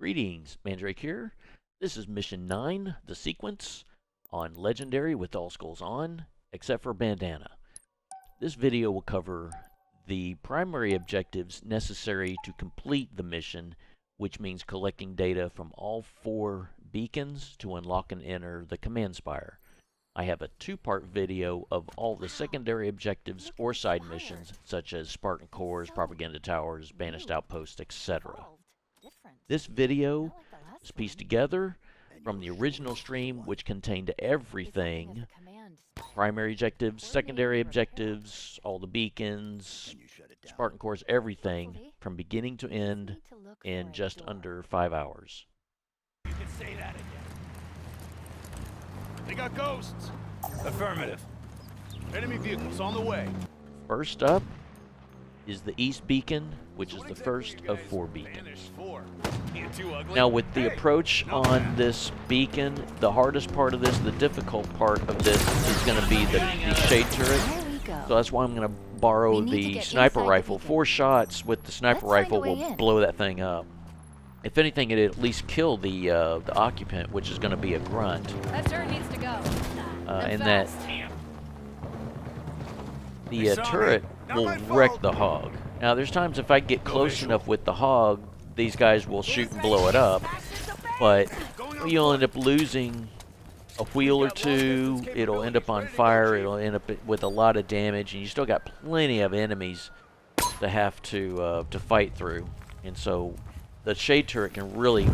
Greetings, Mandrake here. This is Mission 9, the sequence, on Legendary with all skulls on, except for Bandana. This video will cover the primary objectives necessary to complete the mission, which means collecting data from all 4 beacons to unlock and enter the command spire. I have a 2-part video of all the secondary objectives or side missions, such as Spartan cores, propaganda towers, banished outposts, etc. This video is pieced together from the original stream, which contained everything: primary objectives, secondary objectives, all the beacons, Spartan cores, everything from beginning to end in just under 5 hours. You can say that again. They got ghosts. Affirmative. Enemy vehicles on the way. First up is the East Beacon, which is the first of 4 beacons. Now, with the approach on this beacon, the hardest part of this, the difficult part of this, is going to be the shade turret. So that's why I'm going to borrow the sniper rifle. 4 shots with the sniper rifle will blow that thing up. If anything, it'd at least kill the occupant, which is going to be a grunt. That turret needs to go. And that the turret will wreck the hog. Now, there's times if I get close enough with the hog, these guys will shoot and blow it up, but you'll end up losing a wheel or 2. It'll end up on fire. It'll end up with a lot of damage, and you still got plenty of enemies to have to fight through. And so the shade turret can really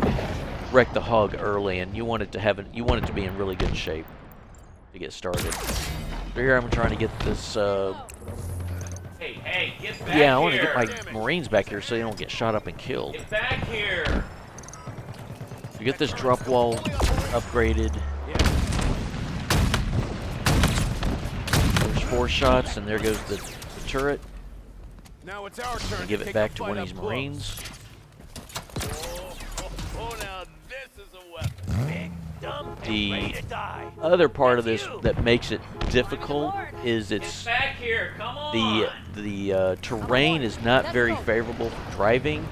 wreck the hog early, and you want it to be in really good shape to get started. So here I'm trying to get this. Hey, get back yeah, I want to here. get my Marines back here so they don't get shot up and killed. Get back here. To get this drop wall upgraded. There's 4 shots, and there goes the turret. Now it's our turn. Give it back to one of these Marines. Oh, now this is a weapon. Big, dumb, The ready to die. other part of this that makes it difficult is Get it's back here. Come on. the terrain is not very favorable for driving,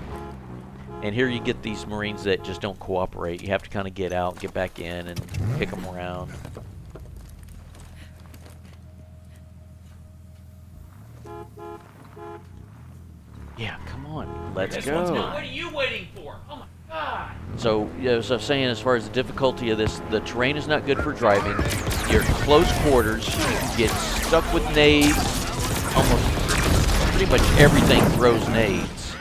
and here you get these Marines that just don't cooperate. You have to kind of get out, get back in, and pick them around. Yeah, come on, let's go. What are you waiting for? Oh my God. So, as I was saying, as far as the difficulty of this, the terrain is not good for driving. You're in close quarters. You get stuck with nades. Almost pretty much everything throws nades.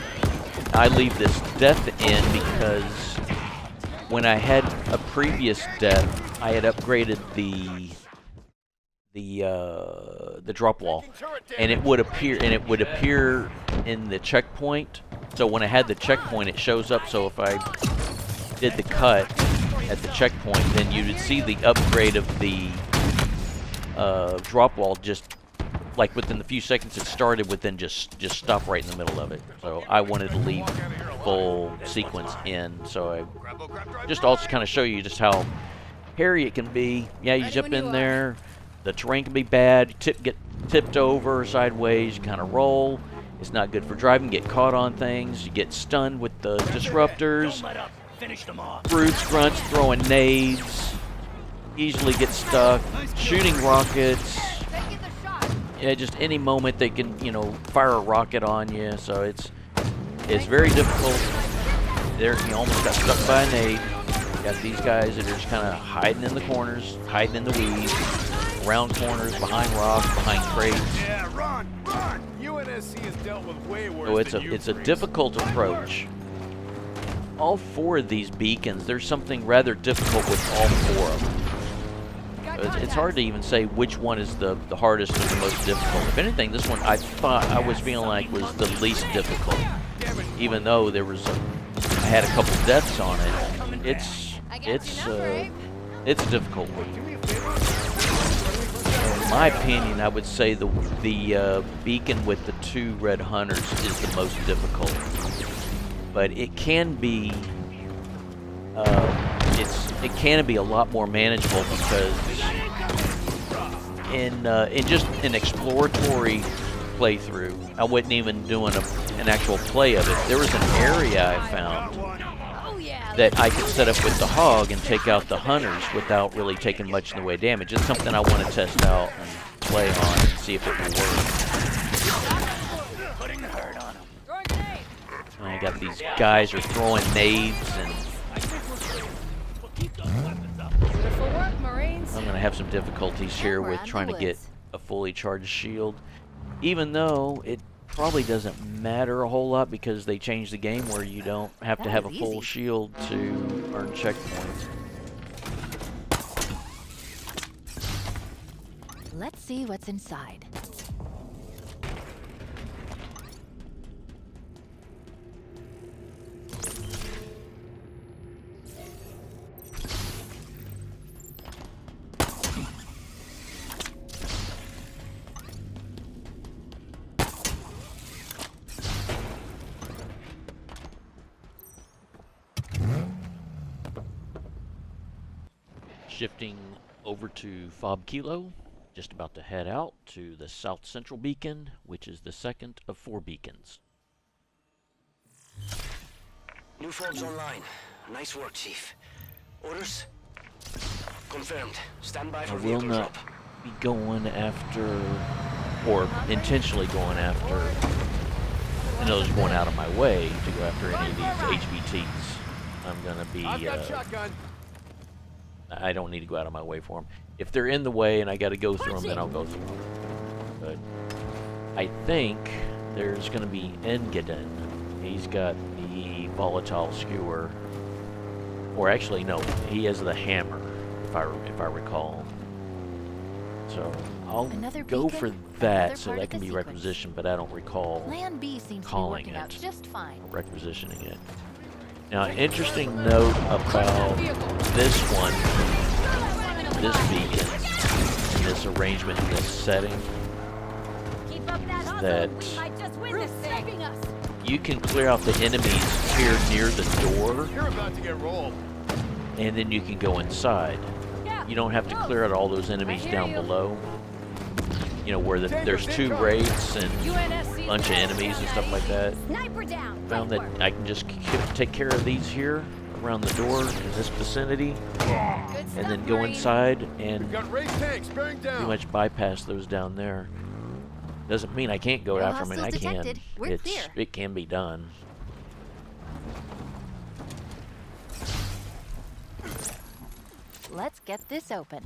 I leave this death in because when I had a previous death, I had upgraded the drop wall, and it would appear in the checkpoint. So when I had the checkpoint, it shows up. So if I did the cut at the checkpoint, then you would see the upgrade of the drop wall just like within the few seconds it started, would then just stop right in the middle of it. So I wanted to leave full sequence in. So I just also kind of show you just how hairy it can be. Yeah, you jump in there. The terrain can be bad. Get tipped over sideways. You kind of roll. It's not good for driving. Get caught on things. You get stunned with the disruptors. Brutes, grunts, throwing nades. Easily get stuck. Shooting rockets. Yeah, just any moment they can, fire a rocket on you. So it's very difficult. There, you almost got stuck by a nade. You got these guys that are just kind of hiding in the corners, hiding in the weeds, around corners, behind rocks, behind crates. Yeah, run! UNSC has dealt with way worse. So it's a difficult approach. All 4 of these beacons, there's something rather difficult with all 4 of them. It's hard to even say which one is the hardest or the most difficult. If anything, this one I thought I was feeling like was the least difficult, even though I had a couple deaths on it. It's a difficult one. In my opinion, I would say the beacon with the 2 red hunters is the most difficult, but it can be it can be a lot more manageable because in just an exploratory playthrough, I wasn't even doing an actual play of it. There was an area I found that I could set up with the hog and take out the hunters without really taking much in the way of damage. It's something I want to test out and play on and see if it will work. Putting the hurt on him. And I got these guys are throwing nades, and Beautiful work, Marines. I'm going to have some difficulties here with trying to get a fully charged shield, even though it probably doesn't matter a whole lot because they changed the game where you don't have to have a full shield to earn checkpoints. Let's see what's inside. Shifting over to Fob Kilo, just about to head out to the South Central Beacon, which is the second of 4 beacons. New fobs online. Nice work, Chief. Orders? Confirmed. Stand by I for will vehicle not drop. be going after, or intentionally going after, just going out of my way to go after any of these HVTs. I'm going to be, I've got shotgun. I don't need to go out of my way for them. If they're in the way and I got to go through them, then I'll go through them. But I think there's going to be Engadin. He's got the volatile skewer, or actually no, he has the hammer, if I recall. So I'll Another go beacon, for another that, so part that of can the be sequence. requisitioned, but I don't recall Plan B seems to be calling working out it. just fine. requisitioning it. Now, an interesting note about this one, this beacon, this arrangement, this setting, Keep up that that We might just win this thing. Us. you can clear out the enemies here near the door, You're about to get rolled. and then you can go inside. You don't have to clear out all those enemies down below. You know, where there's 2 raids and a bunch of enemies and stuff like that. Sniper down. Found that I can just take care of these here around the door in this vicinity, and then go inside and We've got raised tanks bearing pretty down. much bypass those down there. Doesn't mean I can't go No after them, and I hostiles can. detected. We're clear. It can be done. Let's get this open.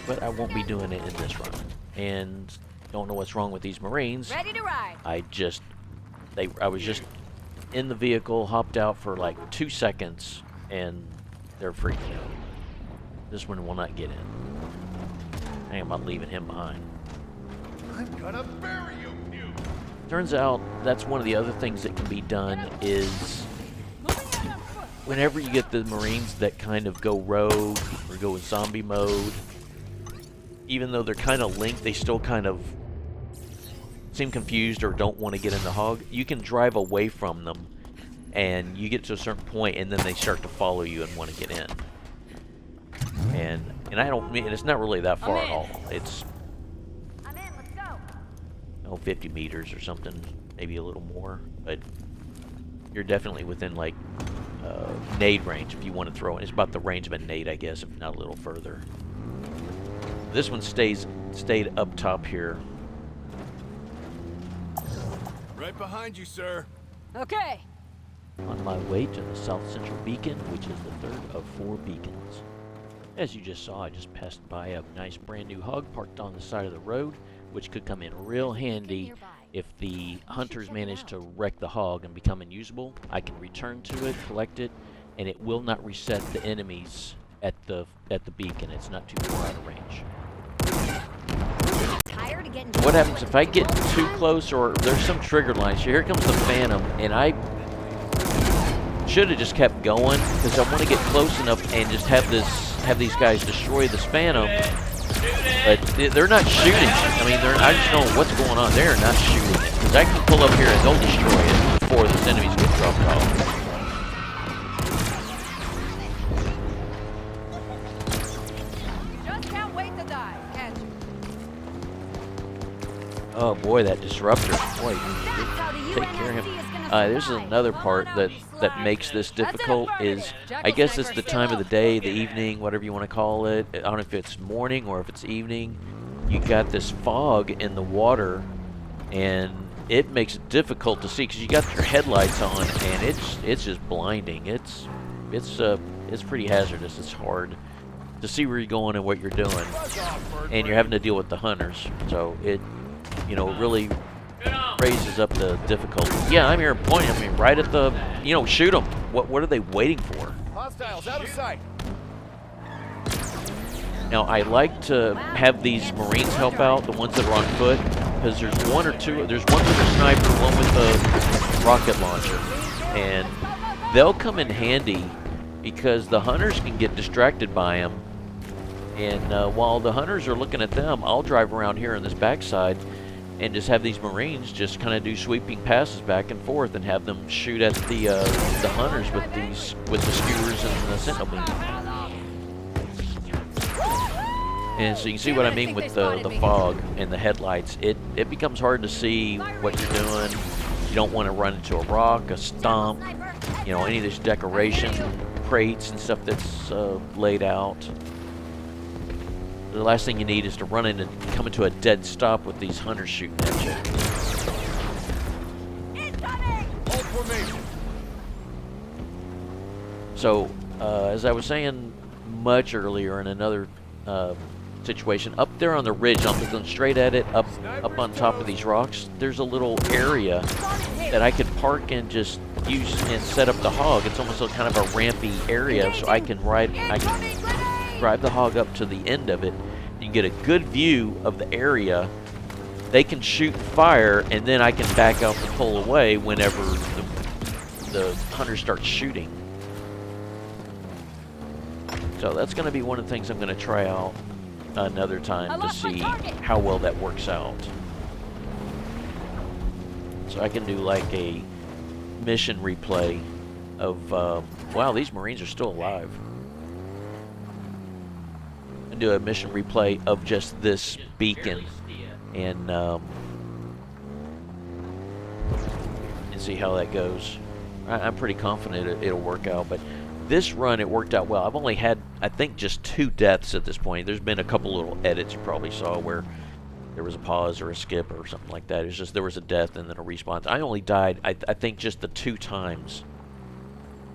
But I won't be doing it in this run. And don't know what's wrong with these Marines. Ready to ride. I was just in the vehicle, hopped out for like 2 seconds, and they're freaking out. This one will not get in. I am not leaving him behind. I'm gonna bury you, you. Turns out that's one of the other things that can be done is whenever you get the Marines that kind of go rogue or go in zombie mode, even though they're kind of linked, they still kind of seem confused or don't want to get in the hog. You can drive away from them, and you get to a certain point, and then they start to follow you and want to get in. And I don't mean, it's not really that far at all. It's I'm in. Let's go. 50 meters or something, maybe a little more, but you're definitely within like nade range if you want to throw it. It's about the range of a nade, I guess, if not a little further. This one stayed up top here. Right behind you, sir. Okay. On my way to the South Central Beacon, which is the 3rd of 4 beacons. As you just saw, I just passed by a nice brand new hog parked on the side of the road, which could come in real handy if the hunters manage to wreck the hog and become unusable. I can return to it, collect it, and it will not reset the enemies at the beacon. It's not too far out of range. Tired of getting What happens if I get too close, or there's some trigger lines? Here comes the Phantom, and I should have just kept going because I want to get close enough and just have these guys destroy this Phantom. But they're not shooting. I mean, I just don't know what's going on. They're not shooting it because I can pull up here and they'll destroy it before those enemies get dropped off. Just can't wait to die. Catch. Oh boy, that disruptor. Boy, That's how the take care of him. UNSC is gonna This is another part that makes this difficult is, I guess it's the time of the day, the evening, whatever you want to call it. I don't know if it's morning or if it's evening. You got this fog in the water, and it makes it difficult to see because you got your headlights on, and it's just blinding. It's pretty hazardous. It's hard to see where you're going and what you're doing, and you're having to deal with the hunters. So it, really raises up the difficulty. Yeah, I'm here pointing. I mean, right at the, shoot them. What are they waiting for? Hostiles out of sight. Now, I like to have these Marines help out, the ones that are on foot, because there's one or two. There's one with a sniper, one with a rocket launcher, and they'll come in handy because the hunters can get distracted by them. And while the hunters are looking at them, I'll drive around here on this backside and just have these Marines just kind of do sweeping passes back and forth and have them shoot at the hunters with the skewers and the sentinel beam. And so you can see what I mean with the fog and the headlights. It becomes hard to see what you're doing. You don't want to run into a rock, a stump, any of this decoration, crates and stuff that's laid out. The last thing you need is to run in and come into a dead stop with these hunters shooting at you. Hold formation. So, as I was saying much earlier in another situation, up there on the ridge, I'm looking straight at it, up on top of these rocks, there's a little area that I could park and just use and set up the hog. It's almost kind of a rampy area, so I can drive the hog up to the end of it. You get a good view of the area. They can shoot and fire, and then I can back out and pull away whenever the hunter starts shooting. So that's going to be one of the things I'm going to try out another time to see how well that works out. So I can do like a mission replay of, wow, these Marines are still alive. And do a mission replay of just this beacon and see how that goes. I'm pretty confident it'll work out, but this run, it worked out well. I've only had, I think, just 2 deaths at this point. There's been a couple little edits you probably saw where there was a pause or a skip or something like that. It's just there was a death and then a respawn. I only died, I think, just the 2 times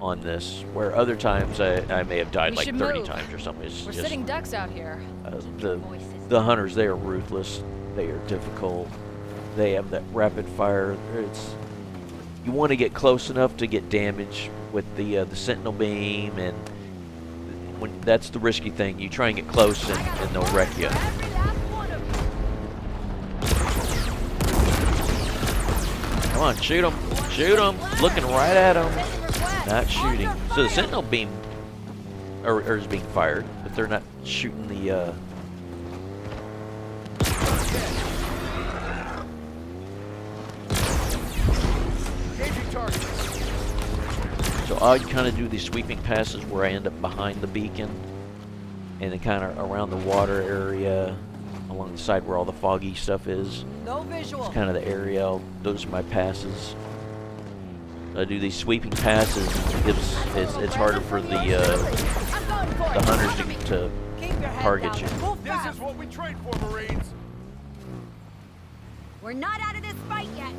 on this, where other times I may have died like 30 times or something. It's We're just, sitting ducks out here. the hunters, they are ruthless. They are difficult. They have that rapid fire. You want to get close enough to get damage with the sentinel beam, and that's the risky thing. You try and get close, and they'll wreck you. Come on, shoot them! Shoot them! Looking right at them, not shooting. So the sentinel beam is being fired, but they're not shooting the. So I kind of do these sweeping passes where I end up behind the beacon and then kind of around the water area along the side where all the foggy stuff is. No visual. It's kind of the area. Those are my passes. I do these sweeping passes. It's harder for the hunters to target you. This is what we train for, Marines. We're not out of this fight yet.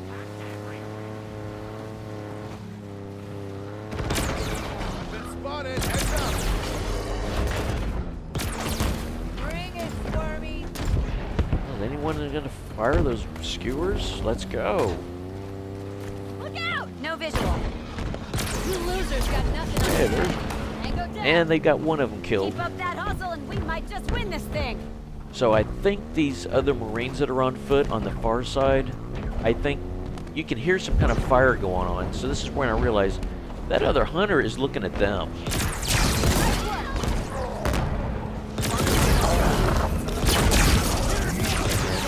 Been spotted. Heads up. Bring it, Squirmy. Is anyone going to fire those skewers? Let's go. Look out! No visual. You losers got nothing on Yeah, you. there's- Tango down. And they got one of them killed. Keep up that hustle and we might just win this thing. So I think these other Marines that are on foot on the far side, I think you can hear some kind of fire going on. So this is when I realized that other hunter is looking at them. And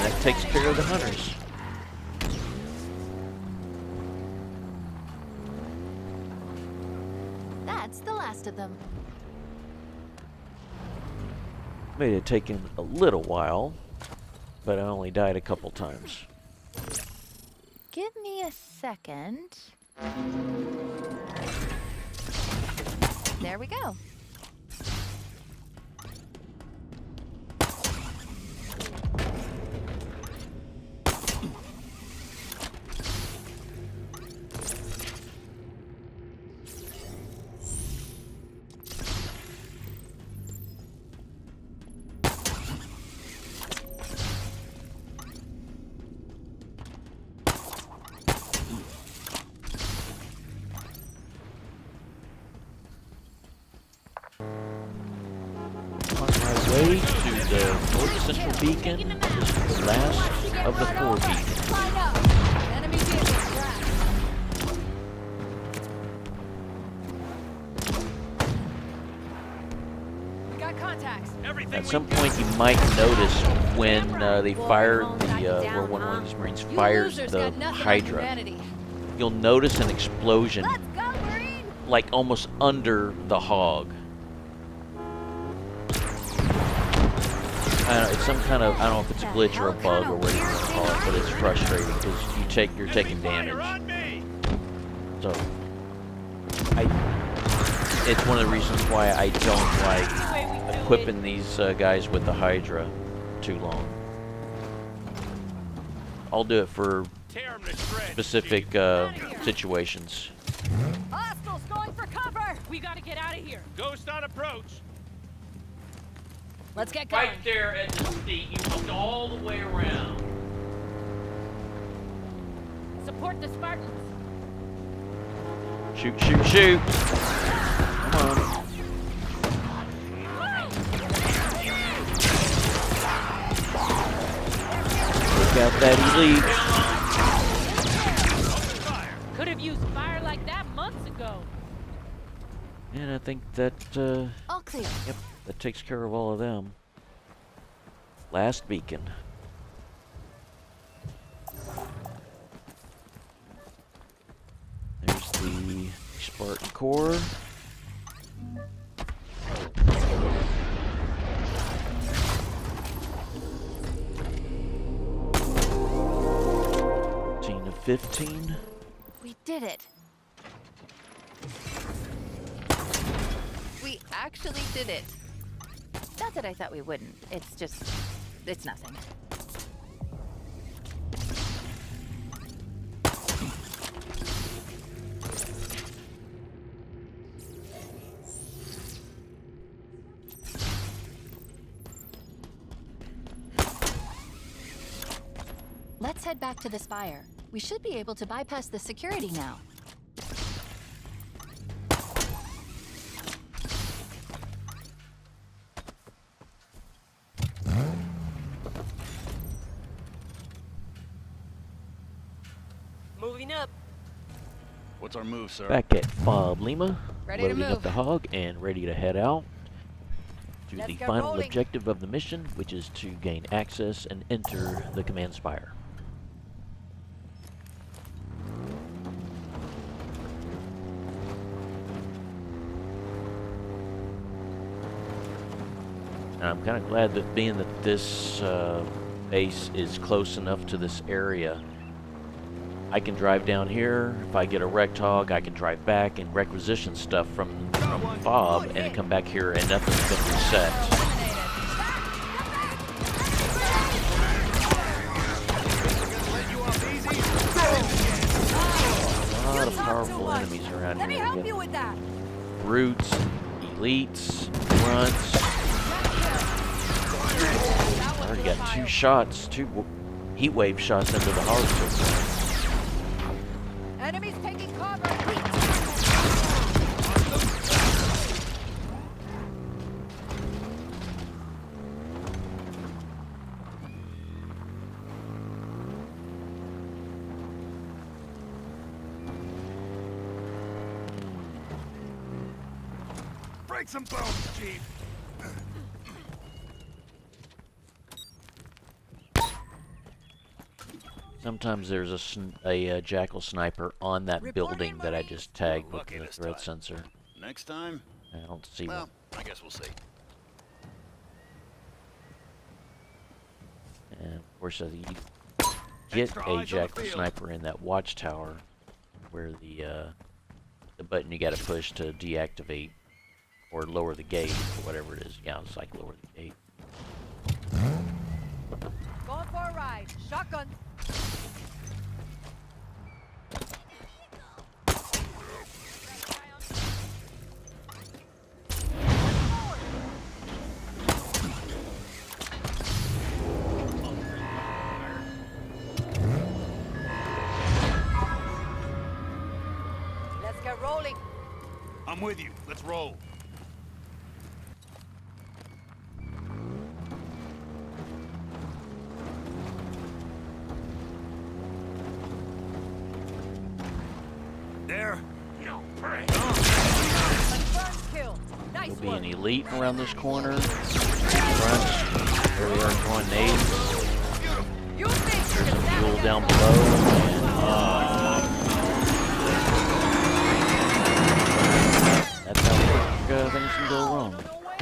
that takes care of the hunters. That's the last of them. May have taken a little while, but I only died a couple times. Give me a second. There we go. On my way to the North Central Beacon, this is the last of the 4 beacons. Line up. Enemy vehicle tracked. We got contacts. At some point, you might notice when they fired where one of these Marines fires the Hydra, you'll notice an explosion, Let's go, Marine. like almost under the hog. I don't know, it's some kind of, I don't know if it's a glitch or a bug or whatever you want to call it, but it's frustrating because you're taking damage. So, it's one of the reasons why I don't like equipping these guys with the Hydra too long. I'll do it for specific situations. Hostiles going for cover. We gotta get out of here. Ghost on approach. Let's get going. Right there at the seat. You walked all the way around. Support the Spartans. Shoot, shoot, shoot! Come on. Look out that elite. Could have used fire like that months ago. And I think that, All clear. yep, that takes care of all of them. Last beacon. There's the Spartan core. Team of 15. We did it. We actually did it. Not that I thought we wouldn't. It's just, it's nothing. Let's head back to the Spire. We should be able to bypass the security now. Moving up. What's our move, sir? Back at Fob Lima, Ready to loading up move. the hog and ready to head out to Let's the get final rolling. objective of the mission, which is to gain access and enter the command spire. And I'm kind of glad that being that this base is close enough to this area, I can drive down here. If I get a wrecked hog, I can drive back and requisition stuff from Fob and come back here and nothing's been reset. A lot of powerful enemies around Let me here. help you with that. Brutes, elites, grunts. I already got 2 shots, 2 heat wave shots into the hog. Enemies taking cover. Break some bones, Chief. Sometimes there's a jackal sniper on that Report building in, that I Marine. just tagged with Lucky the this threat time. sensor. Next time, I don't see well, one. I guess we'll see. And of course, you get Extra a eyes on the jackal field. sniper in that watchtower. where the button you got to push to deactivate or lower the gate or whatever it is. Yeah, it's like lower the gate. Going for a ride. Shotgun. Let's get rolling. I'm with you. Let's roll. There. Confirmed kill. Nice There'll be work. an elite around this corner. Front, where they are throwing nades. You think There's you're a that mule against down our- below. And, that's how things can go wrong. No way.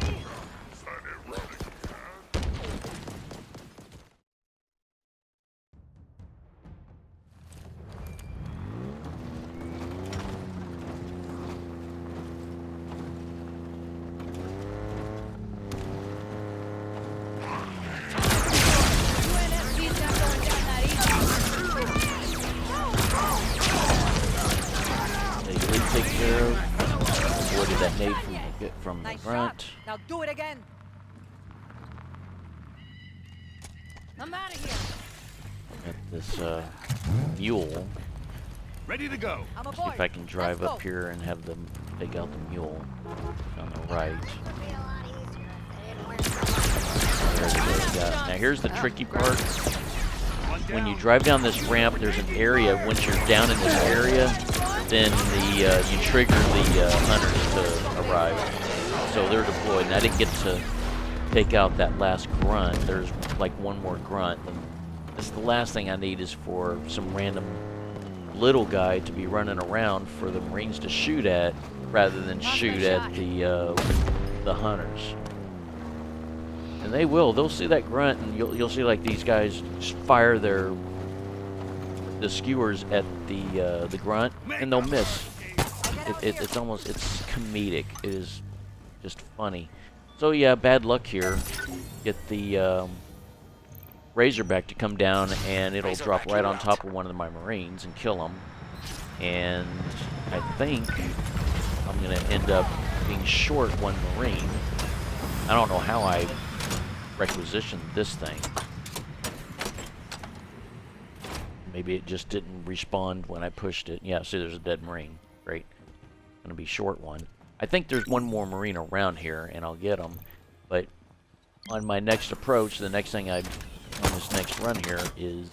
UNSC's not going down that easy. The elite take care of. Avoided that nade from the Nice front. shot. Now do it again. I'm out of here. Got this mule. Ready to go. I'm See aboard. if I can drive Let's up go. here and have them take out the mule on the right. There's those guys. Now here's the tricky part. One When you down. drive down this ramp, there's an area. Once you're down in this area, then you trigger the hunters to arrive. So they're deployed. And I didn't get to take out that last grunt. There's like one more grunt. And this is the last thing I need is for some random little guy to be running around for the Marines to shoot at, rather than shoot at the hunters. And they will. They'll see that grunt, and you'll see like these guys just fire the skewers at the grunt, and they'll miss. It's almost, it's comedic. It is just funny. So yeah, bad luck here. Get the Razorback to come down, and it'll drop right on top of one of my Marines and kill him. And I think I'm gonna end up being short one Marine. I don't know how I requisitioned this thing. Maybe it just didn't respond when I pushed it. Yeah, see, there's a dead Marine. Great. Gonna be short one. I think there's one more Marine around here, and I'll get him. But on my next approach, the next thing on this next run here is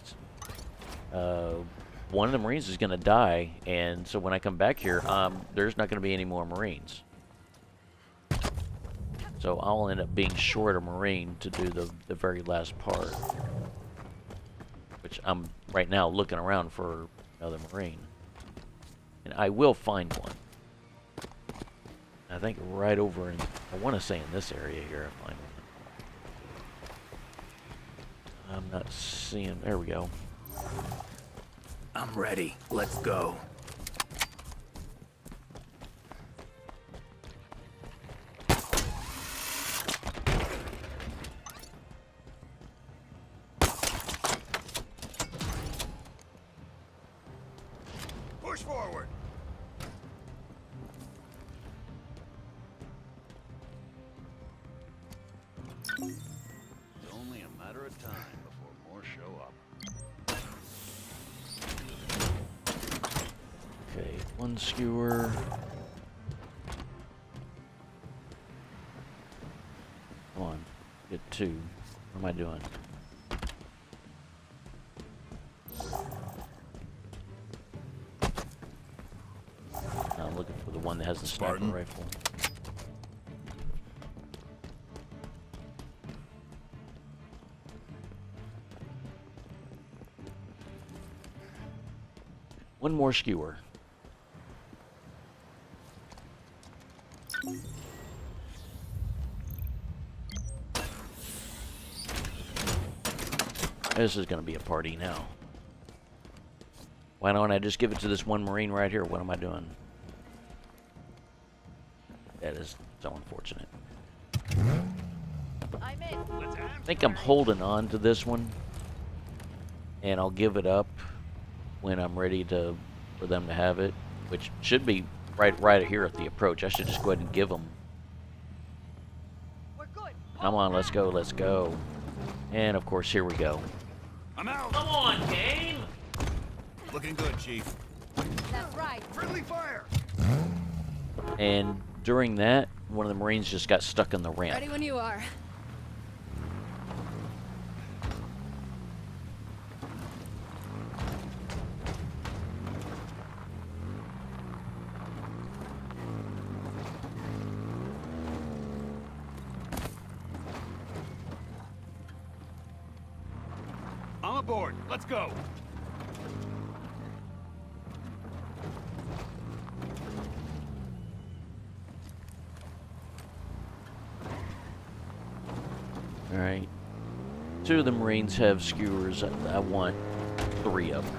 one of the Marines is gonna die, and so when I come back here, there's not gonna be any more Marines. So I'll end up being short a Marine to do the very last part. Which I'm right now looking around for another Marine. And I will find one. I think right over in, I want to say in this area here I find one. I'm not seeing, there we go. I'm ready. Let's go. Push forward. It's only a matter of time before more show up. Okay, one skewer. Come on, get two. What am I doing? I'm looking for the one that has the sniper Spartan. rifle. One more skewer. This is going to be a party now. Why don't I just give it to this one Marine right here? What am I doing? That is so unfortunate. I'm in. I think I'm holding on to this one, and I'll give it up when I'm ready for them to have it, which should be right here at the approach. I should just go ahead and give them. We're good. Come on, let's go, let's go. And of course, here we go. I'm out. Come on, game. Looking good, Chief. That's right. Friendly fire. And during that, one of the Marines just got stuck in the ramp. Ready when you are. I'm aboard. Let's go. Alright. 2 of the Marines have skewers. I want 3 of them.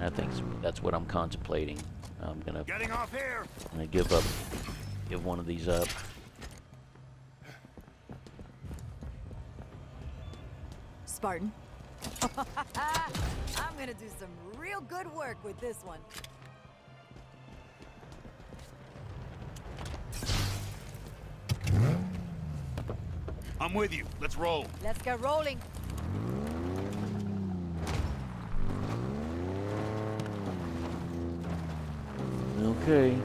I think that's what I'm contemplating. I'm gonna Getting off here. give one of these up. Spartan. I'm gonna do some real good work with this one. I'm with you. Let's roll. Let's get rolling. Okay.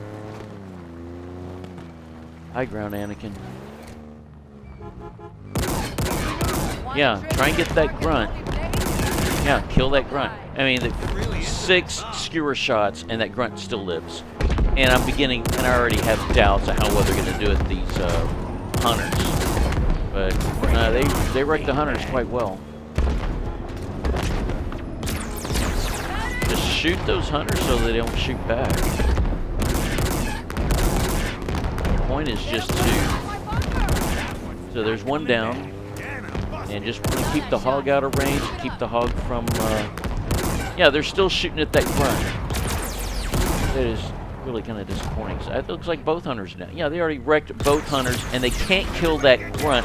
High ground, Anakin. Yeah, try and get that grunt. Yeah, kill that grunt. I mean, the 6 skewer shots, and that grunt still lives. And I already have doubts of how well they're going to do it, these hunters. But they wrecked the hunters quite well. Just shoot those hunters so they don't shoot back. The point is just to... So there's one down. And just want to keep the hog out of range, keep the hog from, yeah, they're still shooting at that grunt. It is really kind of disappointing. So it looks like both hunters now. Yeah, they already wrecked both hunters, and they can't kill that grunt.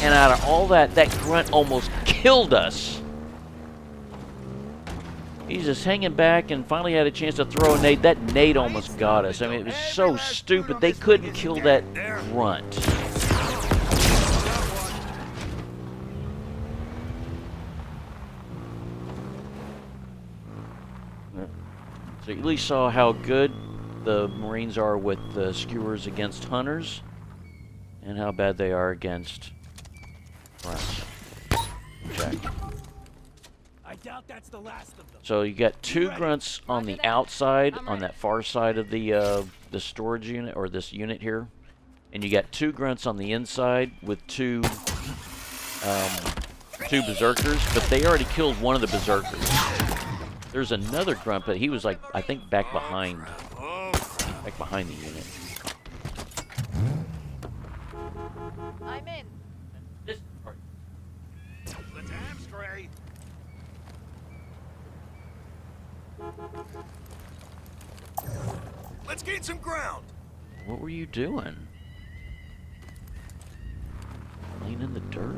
And out of all that, that grunt almost killed us. He's just hanging back and finally had a chance to throw a nade. That nade almost got us. I mean, it was so stupid. They couldn't kill that grunt. So you at least saw how good the Marines are with the skewers against hunters, and how bad they are against grunts. Check. I doubt that's the last of them. So you got 2 grunts on the outside, on that far side of the storage unit, or this unit here, and you got 2 grunts on the inside with 2 berserkers, but they already killed one of the berserkers. There's another grunt, but he was like, I think, back behind the unit. I'm in. This. Let's hamstray. Let's gain some ground. What were you doing? Laying in the dirt?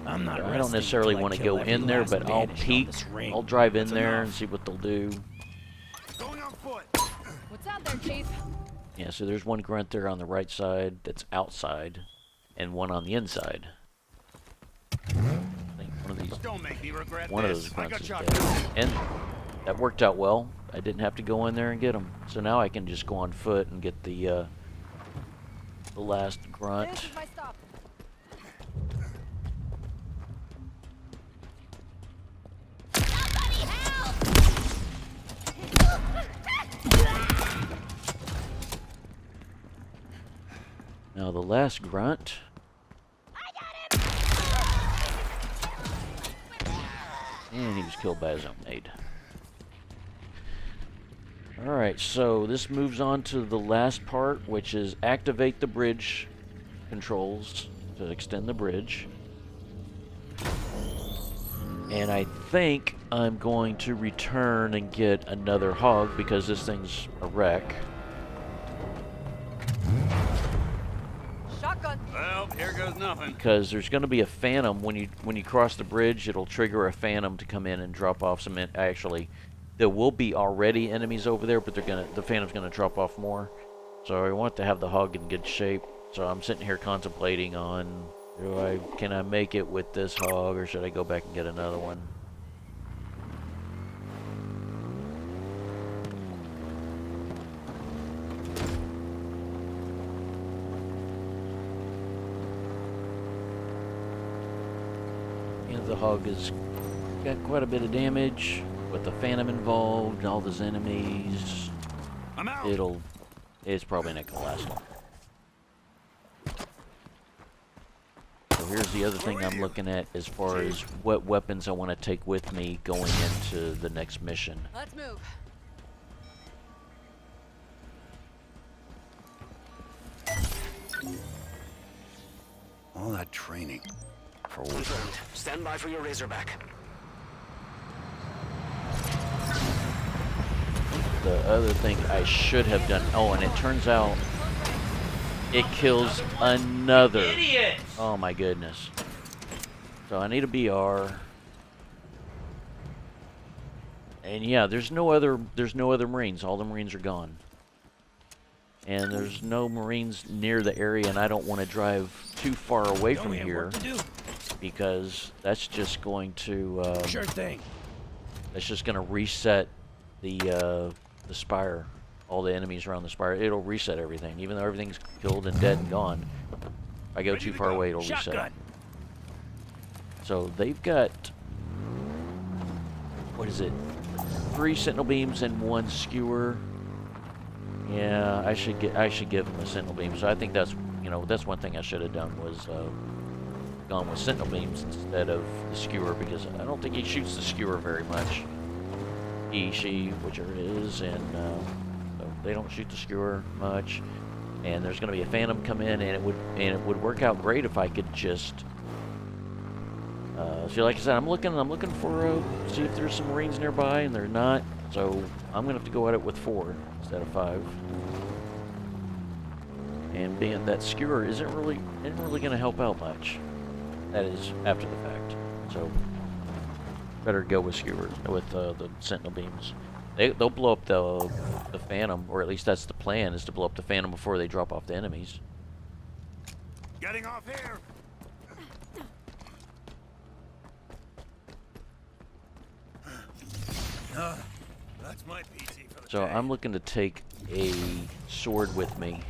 I'm not I don't necessarily want to go in there, but I'll peek. I'll drive in there and see what they'll do. Going on foot. What's out there, Chief? Yeah, so there's one grunt there on the right side that's outside, and one on the inside. I think one of these, Don't make me regret one of this. those I grunts got is shot. dead. And that worked out well. I didn't have to go in there and get them. So now I can just go on foot and get the last grunt. This is my stop. Now the last grunt. And he was killed by his own nade. Alright, so this moves on to the last part, which is activate the bridge controls to extend the bridge. And I think I'm going to return and get another hog because this thing's a wreck. Shotgun. Well, here goes nothing. Because there's going to be a phantom when you cross the bridge. It'll trigger a phantom to come in and drop off some. Actually, there will be already enemies over there, but the phantom's gonna drop off more. So I want to have the hog in good shape. So I'm sitting here contemplating on, can I make it with this hog, or should I go back and get another one? The hog has got quite a bit of damage with the phantom involved, all those enemies. I'm out. It's probably not gonna last long. So here's the other thing I'm looking at as far as what weapons I want to take with me going into the next mission. Let's move. All that training. For what? Confirmed. Stand by for your Razorback. The other thing I should have done. Oh, and it turns out it kills another. Idiot! Oh my goodness. So I need a BR. And yeah, there's no other Marines. All the Marines are gone. And there's no Marines near the area, and I don't want to drive too far away from here because that's just going to Sure thing. that's just going to reset the Spire. All the enemies around the Spire. It'll reset everything, even though everything's killed and dead and gone. If I go too far away, it'll reset. Shotgun. So they've got, what is it? 3 sentinel beams and 1 skewer. Yeah, I should give him a sentinel beam. So I think that's that's one thing I should have done was gone with sentinel beams instead of the skewer, because I don't think he shoots the skewer very much. He, she, whichever it is, and so they don't shoot the skewer much. And there's going to be a phantom come in, and it would work out great if I could just. So like I said, I'm looking for see if there's some Marines nearby, and they're not. So I'm gonna have to go at it with 4 instead of 5. And being that skewer isn't really gonna help out much. That is after the fact. So better go with skewers with the sentinel beams. They'll blow up the phantom, or at least that's the plan, is to blow up the phantom before they drop off the enemies. Getting off here. That's my PC for the So day. I'm looking to take a sword with me.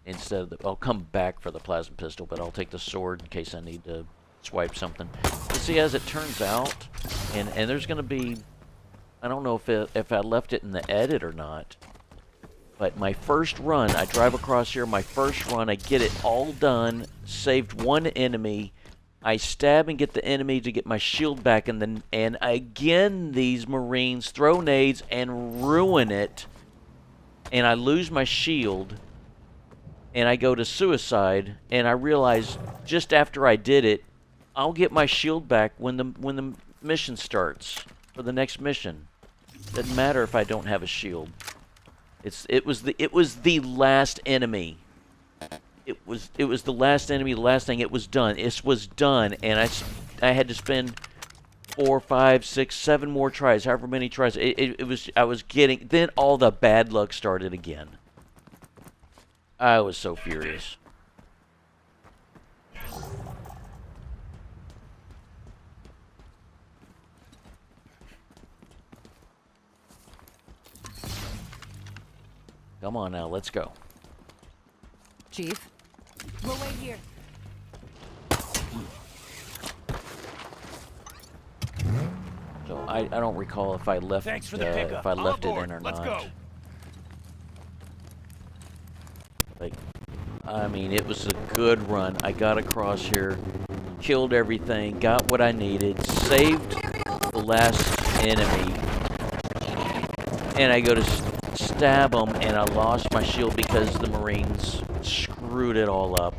Instead of I'll come back for the plasma pistol, but I'll take the sword in case I need to swipe something. But see, as it turns out, and there's going to be, I don't know if I left it in the edit or not, but my first run, I drive across here, my first run, I get it all done, saved 1 enemy, I stab and get the enemy to get my shield back, and again these Marines throw nades and ruin it, and I lose my shield, and I go to suicide, and I realize just after I did it, I'll get my shield back when the mission starts for the next mission. Doesn't matter if I don't have a shield. It was the last enemy. It was the last enemy, the last thing. It was done. It was done, and I had to spend 4, 5, 6, 7 more tries, however many tries. I was getting. Then all the bad luck started again. I was so furious. Come on now, let's go. Chief. We'll wait here. So I don't recall if I left Thanks for the pickup. if I All left it aboard. in or Let's not. go. Like, I mean, it was a good run. I got across here, killed everything, got what I needed, saved the last enemy, and I go to stab them, and I lost my shield because the Marines screwed it all up.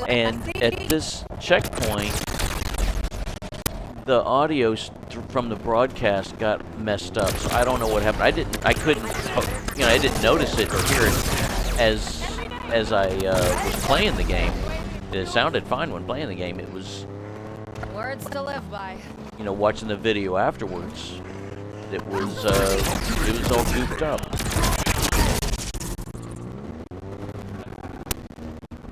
And at this checkpoint, the audio from the broadcast got messed up, so I don't know what happened. I didn't notice it or hear it as I was playing the game. It sounded fine when playing the game. It was, Words to live by. watching the video afterwards, it was all goofed up.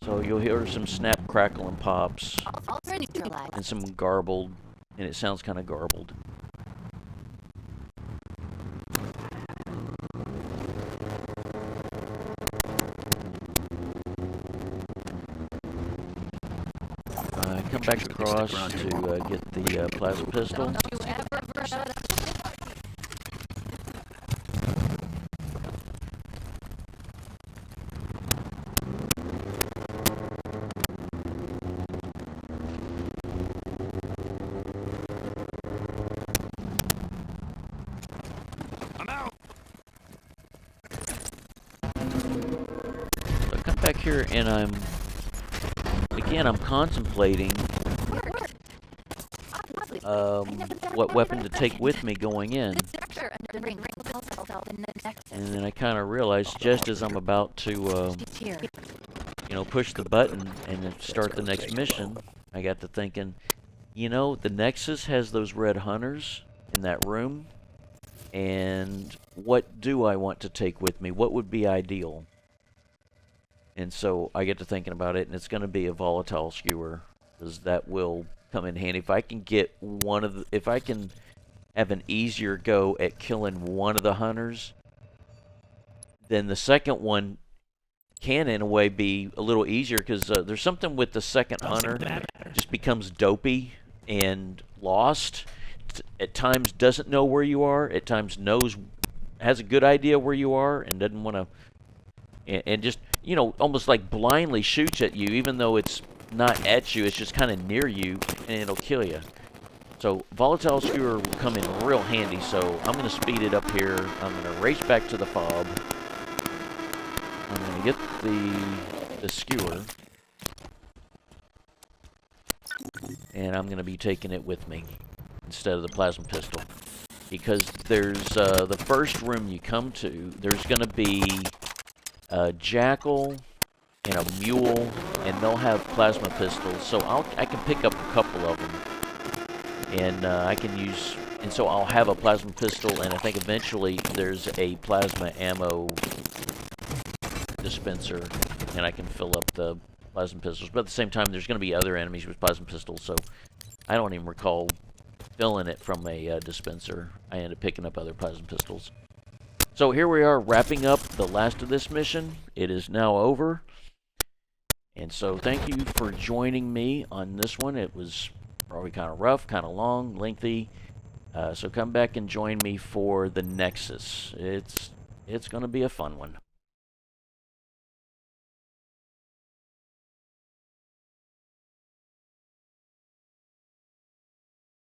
So you'll hear some snap, crackle, and pops, I'll neutralize. and some garbled, and it sounds kind of garbled. Come back across to get the plasma pistol. Don't you ever shut up. I'm out. So I come back here and I'm contemplating what weapon to take with me going in. And then I kind of realized just as I'm about to, push the button and then start the next mission, I got to thinking, the Nexus has those red hunters in that room, and what do I want to take with me? What would be ideal? And so I get to thinking about it, and it's going to be a volatile skewer, because that will come in handy. If I can get if I can have an easier go at killing one of the hunters, then the second one can, in a way, be a little easier, because there's something with the second hunter just becomes dopey and lost. At times doesn't know where you are. At times has a good idea where you are and doesn't want to, and just almost like blindly shoots at you, even though it's not at you. It's just kind of near you, and it'll kill you. So volatile skewer will come in real handy. So I'm going to speed it up here. I'm going to race back to the fob. I'm going to get the skewer, and I'm going to be taking it with me instead of the plasma pistol, because there's the first room you come to, there's going to be a jackal and a mule, and they'll have plasma pistols. So I can pick up a couple of them, and I can use, and so I'll have a plasma pistol, and I think eventually there's a plasma ammo dispenser, and I can fill up the plasma pistols. But at the same time, there's going to be other enemies with plasma pistols, so I don't even recall filling it from a dispenser. I ended up picking up other plasma pistols. So here we are, wrapping up the last of this mission. It is now over. And so thank you for joining me on this one. It was probably kind of rough, kind of long, lengthy. So come back and join me for the Nexus. It's going to be a fun one.